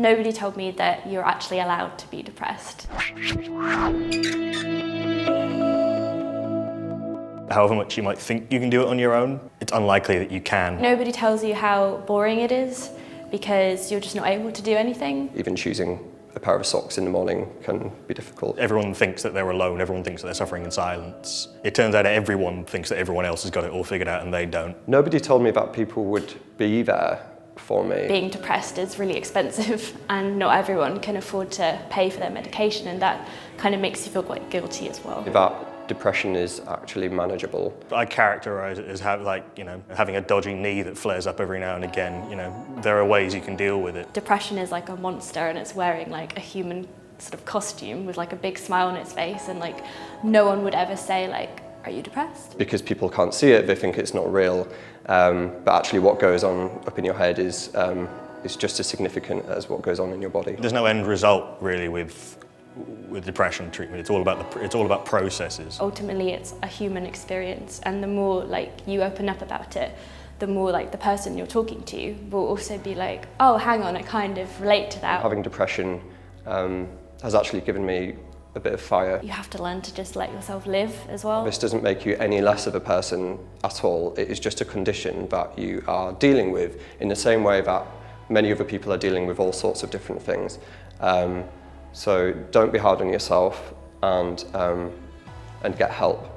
Nobody told me that you're actually allowed to be depressed. However much you might think you can do it on your own, it's unlikely that you can. Nobody tells you how boring it is because you're just not able to do anything. Even choosing a pair of socks in the morning can be difficult. Everyone thinks that they're alone, everyone thinks that they're suffering in silence. It turns out everyone thinks that everyone else has got it all figured out and they don't. Nobody told me that people would be there for me. Being depressed is really expensive and not everyone can afford to pay for their medication, and that kind of makes you feel quite guilty as well. That depression is actually manageable. I characterise it as having a dodgy knee that flares up every now and again. There are ways you can deal with it. Depression is like a monster and it's wearing like a human sort of costume with like a big smile on its face, and like no one would ever say like, are you depressed? Because people can't see it, they think it's not real. But actually what goes on up in your head is just as significant as what goes on in your body. There's no end result really with depression treatment. It's all about processes. Ultimately, it's a human experience, and the more like you open up about it, the more like the person you're talking to will also be like, oh, hang on, I kind of relate to that. Having depression has actually given me a bit of fire. You have to learn to just let yourself live as well. This doesn't make you any less of a person at all. It is just a condition that you are dealing with in the same way that many other people are dealing with all sorts of different things. So don't be hard on yourself and get help.